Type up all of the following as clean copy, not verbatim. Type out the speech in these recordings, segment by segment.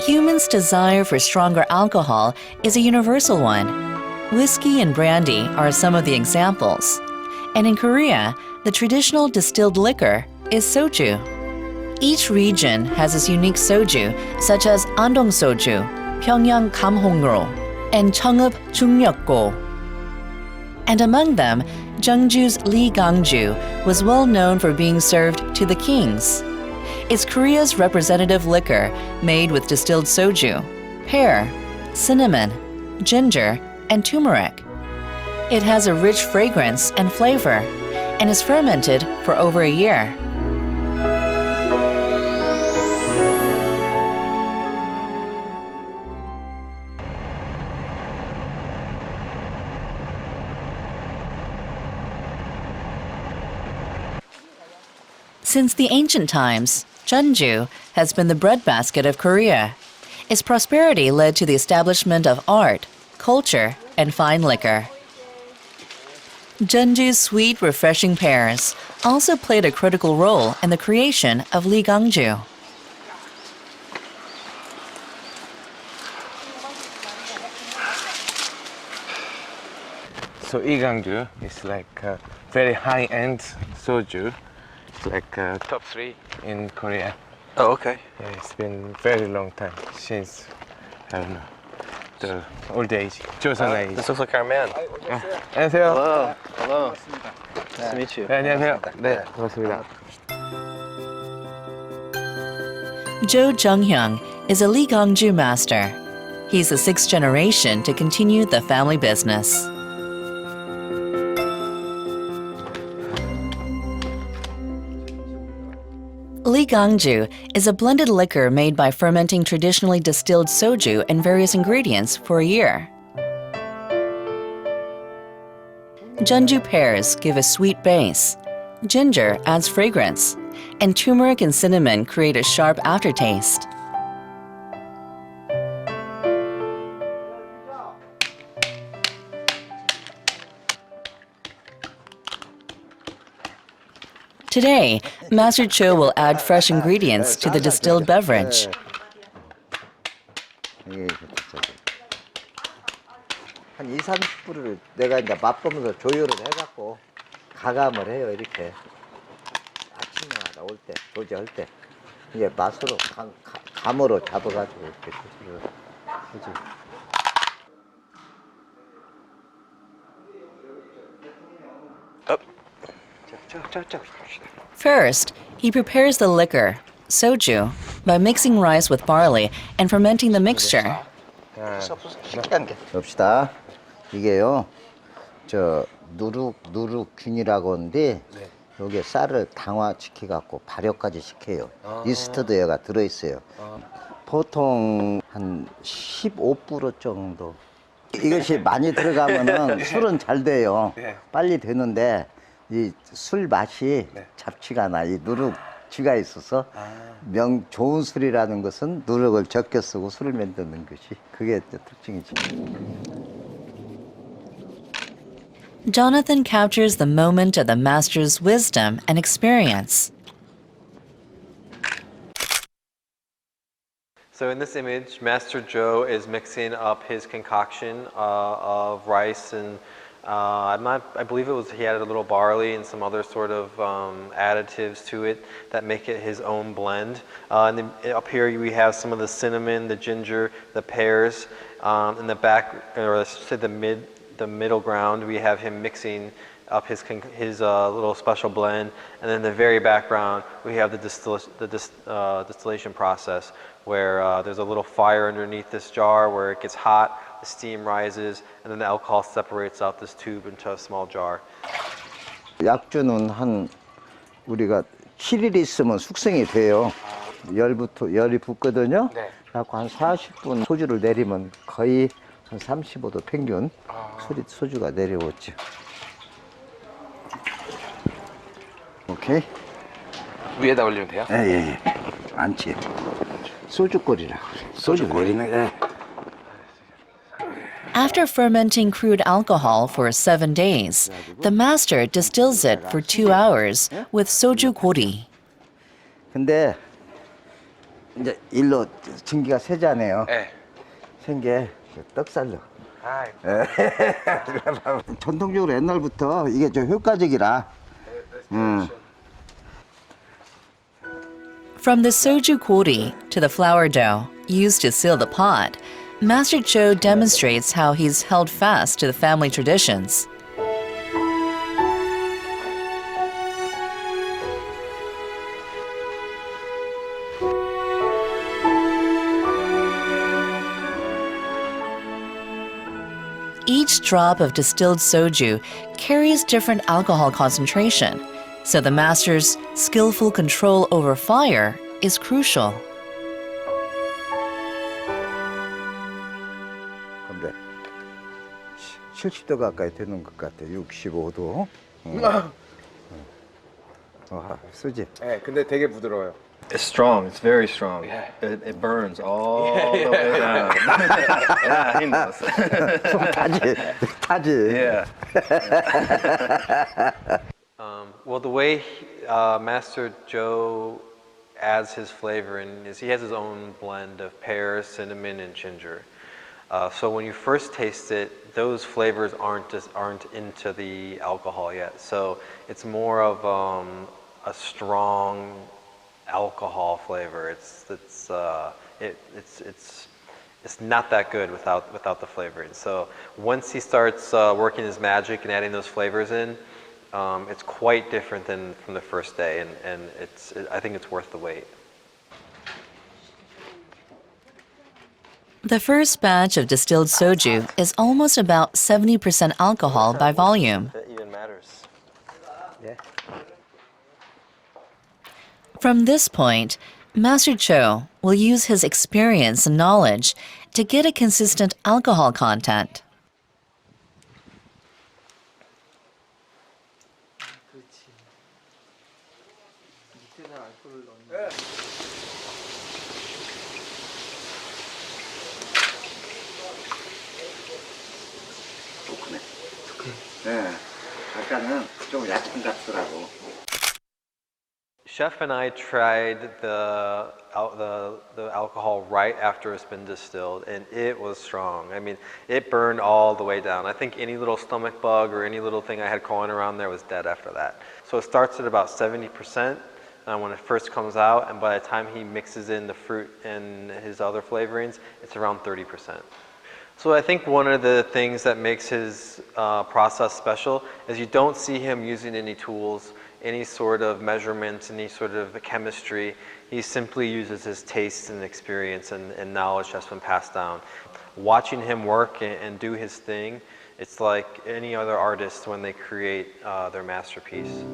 Humans' desire for stronger alcohol is a universal one. Whiskey and brandy are some of the examples. And in Korea, the traditional distilled liquor is soju. Each region has its unique soju, such as Andong soju, Pyongyang Gamhongro, and Cheongup Jungnyeokgo. And among them, Jeongju's Leegangju was well known for being served to the kings. It's Korea's representative liquor made with distilled soju, pear, cinnamon, ginger, and turmeric. It has a rich fragrance and flavor and is fermented for over a year. Since the ancient times, Jeonju has been the breadbasket of Korea. Its prosperity led to the establishment of art, culture, and fine liquor. Jeonju's sweet, refreshing pears also played a critical role in the creation of Leegangju. So Leegangju is like a very high-end soju. It's like top 3 in Korea. Oh, okay. Yeah, it's been very long time since, I don't know, the old age, Chosun age. This looks like our man. 안녕하세요. Hello. Hello. Nice to meet you. 네, 안녕하세요. 네, 반갑습니다. Jo Jung-hyung is a Leegangju master. He's the 6th generation to continue the family business. Leegangju is a blended liquor made by fermenting traditionally distilled soju and various ingredients for a year. Jeonju pears give a sweet base, ginger adds fragrance, and turmeric and cinnamon create a sharp aftertaste. Today, Master Cho will add fresh ingredients to the distilled beverage. 한 2, 30%를 내가 이제 맛보면서 조율을 해갖고 가감을 해요, 이렇게. 아침마다 올 때, 조제할 때. 이게 맛으로, 감으로 잡아가지고 이렇게 조제를 하지. First, he prepares the liquor, soju, by mixing rice with barley and fermenting the mixture. 봅시다. 이게요, 누룩균이라고 하는데, 여기에 쌀을 당화시켜갖고 발효까지 시켜요. 이스트드가 들어있어요. 보통 한 15% 정도. 이것이 많이 들어가면은 술은 잘 돼요. 빨리 되는데, 이 술 맛이 잡지가 않아. 이 누룩쥐가 있어서 좋은 술이라는 것은 누룩을 적게 쓰고 술을 만드는 것이 그게 특징이지. Jonathan captures the moment of the master's wisdom and experience. So in this image, Master Joe is mixing up his concoction of rice and I believe he added a little barley and some other sort of additives to it that make it his own blend. And then up here we have some of the cinnamon, the ginger, the pears. In the back, or let's say the middle ground, we have him mixing up his little special blend. And then in the very background, we have the distillation process where there's a little fire underneath this jar where it gets hot. The steam rises, and then the alcohol separates out this tube into a small jar. 약주는 우리가 7일 있으면 숙성이 돼요. 열이 붙거든요. 네. 그래서 한 40분 소주를 내리면 거의 한 35도 평균 소주가 내려오죠. 오케이. 위에다 올리면 돼요? 예. 안치. 소주꼬리라고 그래. 소주꼬리는 예. After fermenting crude alcohol for 7 days, the master distills it for 2 hours with soju gori. 근데 이제 일로 증기가 새잖아요. 네. 생게 떡살로. 아, 전통적으로 옛날부터 이게 좀 효과적이라. From the soju kori to the flour dough used to seal the pot, Master Cho demonstrates how he's held fast to the family traditions. Each drop of distilled soju carries different alcohol concentration, so the master's skillful control over fire is crucial. 근데 70도 가까이 되는 것 같아. 65도. 쓰지. 네, 근데 되게 부드러워요. It's strong. It's very strong. Yeah. It burns all the way down. Yeah, he knows. 타지. Yeah. Well, the way Master Joe adds his flavor in is he has his own blend of pears, cinnamon, and ginger. So when you first taste it, those flavors aren't into the alcohol yet. So it's more of a strong alcohol flavor. It's not that good without the flavoring. So once he starts working his magic and adding those flavors in, it's quite different than from the first day, and I think it's worth the wait. The first batch of distilled soju is almost about 70% alcohol by volume. That even matters. Yeah. From this point, Master Cho will use his experience and knowledge to get a consistent alcohol content. 네. 아까는 좀 약간 같더라고. Chef and I tried the alcohol right after it's been distilled, and it was strong. I mean, it burned all the way down. I think any little stomach bug or any little thing I had crawling around there was dead after that. So it starts at about 70% when it first comes out, and by the time he mixes in the fruit and his other flavorings, it's around 30%. So I think one of the things that makes his process special is you don't see him using any tools, any sort of measurements, any sort of chemistry. He simply uses his taste and experience and knowledge that's been passed down. Watching him work and do his thing, it's like any other artist when they create their masterpiece.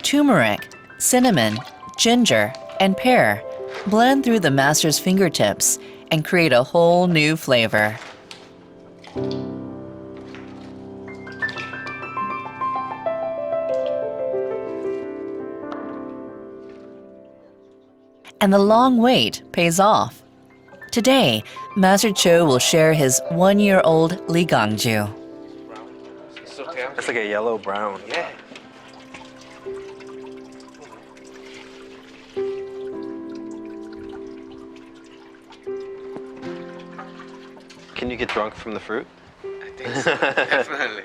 Turmeric, cinnamon, ginger, and pear blend through the master's fingertips and create a whole new flavor. And the long wait pays off. Today, Master Cho will share his 1-year-old Leegangju. It's like a yellow brown. Yeah. Can you get drunk from the fruit? I think so. Definitely.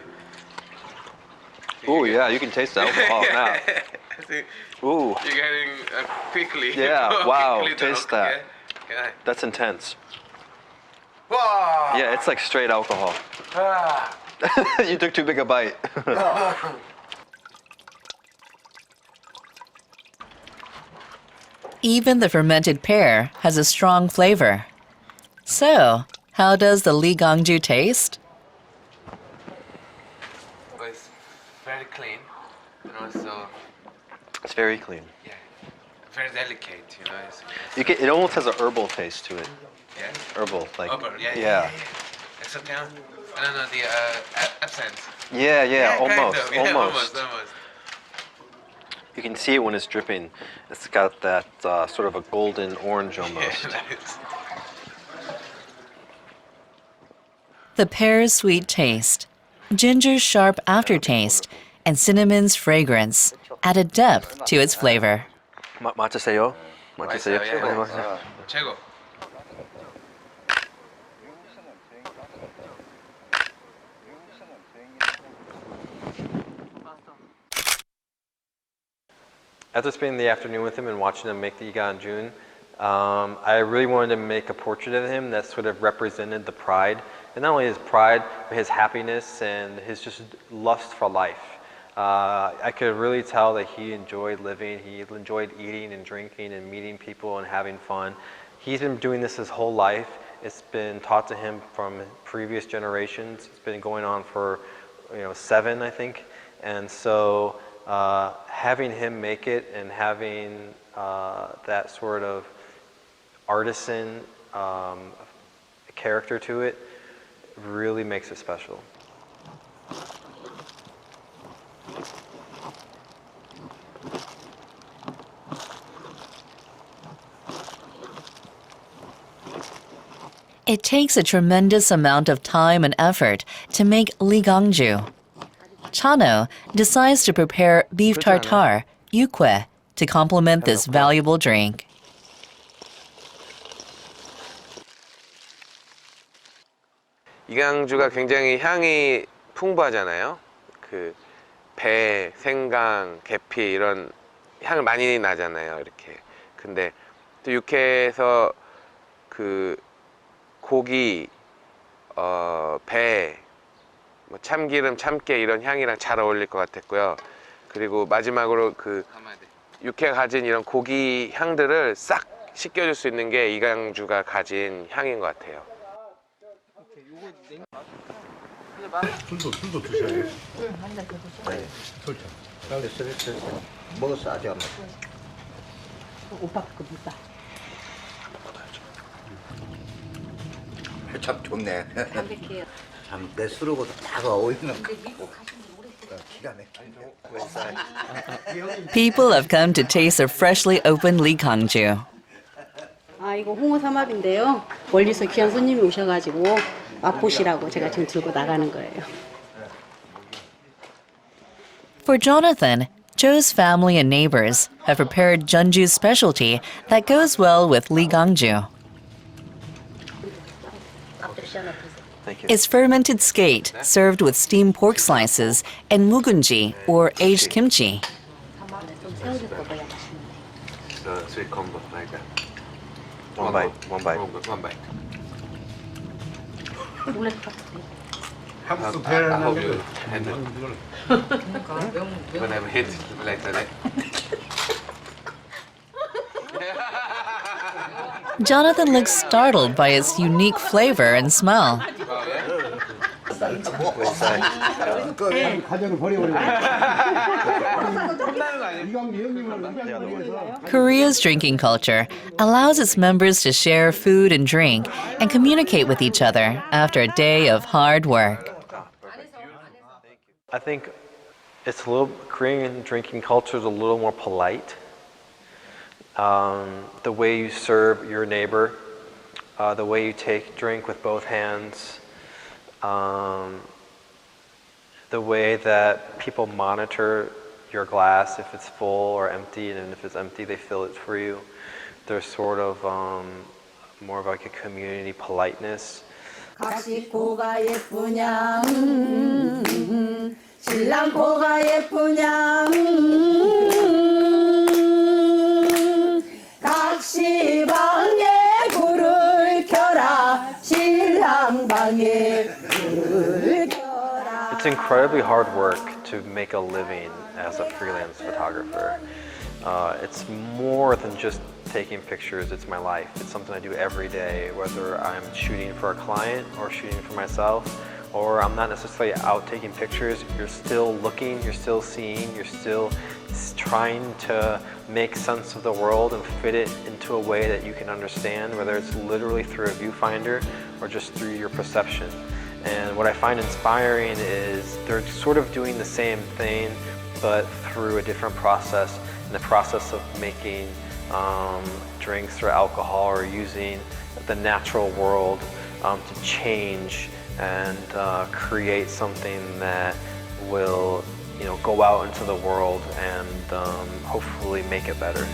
Oh yeah, you can taste the alcohol now. I think Ooh, you're getting quickly. Yeah, wow, quickly taste drunk. that. Yeah. that's intense. Wow. Yeah, it's like straight alcohol. Ah. You took too big a bite. Even the fermented pear has a strong flavor. So, how does the Leegangju taste? But it's very clean, and also It's very clean. yeah, very delicate. You know, It almost has a herbal taste to it. yeah. Herbal, like Yeah. It's okay. No, the absinthe. Yeah, kind almost, of. Yeah, almost. You can see it when it's dripping. It's got that sort of a golden orange almost. Yeah, nice. The pear's sweet taste, ginger's sharp aftertaste, and cinnamon's fragrance add a depth to its flavor. 맛있어요? 맛있어요? 최고. After spending the afternoon with him and watching him make the Leegangju, I really wanted to make a portrait of him that sort of represented the pride, and not only his pride, but his happiness and his just lust for life. I could really tell that he enjoyed living, he enjoyed eating and drinking and meeting people and having fun. He's been doing this his whole life. It's been taught to him from previous generations. It's been going on for 7, I think. And so having him make it and having that sort of artisan character to it really makes it special. It takes a tremendous amount of time and effort to make Leegangju. Chano decides to prepare beef tartare, yukwae, to complement this valuable drink. 이강주가 굉장히 향이 풍부하잖아요. 그 배, 생강, 계피 이런 향을 많이 나잖아요. 이렇게. 근데 또 육회에서 그 고기, 배, 뭐 참기름, 참깨 이런 향이랑 잘 어울릴 것 같았고요. 그리고 마지막으로 그 육회가 가진 이런 고기 향들을 싹 씻겨줄 수 있는 게 이강주가 가진 향인 것 같아요. 술도 드셔야 돼요. 한잔 더 드셔. 됐어. 먹었어 아직 안 먹었어. 오빠 그 물다. 참 좋네. 담백해요. 참 내 술하고도 딱 어울리는 거. 근데 미국 가신 지 오래됐어요. 기가 막히네. People have come to taste the freshly opened Leegangju. 아 이거 홍어 삼합인데요. 멀리서 귀한 손님이 오셔가지고 맛보시라고 제가 지금 들고 나가는 거예요. For Jonathan, Joe's family and neighbors have prepared Jeonju's specialty that goes well with Leegangju. It's fermented skate served with steamed pork slices and mugunji or aged kimchi. Sweet combo like that. One bite. One bite. 한국도 I hope you 대단한 handle whenever hit like that. Jonathan looks startled by its unique flavor and smell. 가정을 버려버리고. 이광주 형님을 Korea's drinking culture allows its members to share food and drink and communicate with each other after a day of hard work. I think it's a little, Korean drinking culture is a little more polite. The way you serve your neighbor, the way you drink with both hands, the way that people monitor your glass if it's full or empty, and if it's empty they fill it for you. There's sort of more of like a community politeness. 각식고가 예쁘냐 신랑 고가 예쁘냐 각시방에 불을 켜라 신랑 방에 불을 켜라. It's incredibly hard work to make a living as a freelance photographer. It's more than just taking pictures, it's my life. It's something I do every day, whether I'm shooting for a client or shooting for myself, or I'm not necessarily out taking pictures. You're still looking, you're still seeing, you're still trying to make sense of the world and fit it into a way that you can understand, whether it's literally through a viewfinder or just through your perception. And what I find inspiring is they're sort of doing the same thing, but through a different process, in the process of making drinks or alcohol or using the natural world to change and create something that will, you know, go out into the world and hopefully make it better.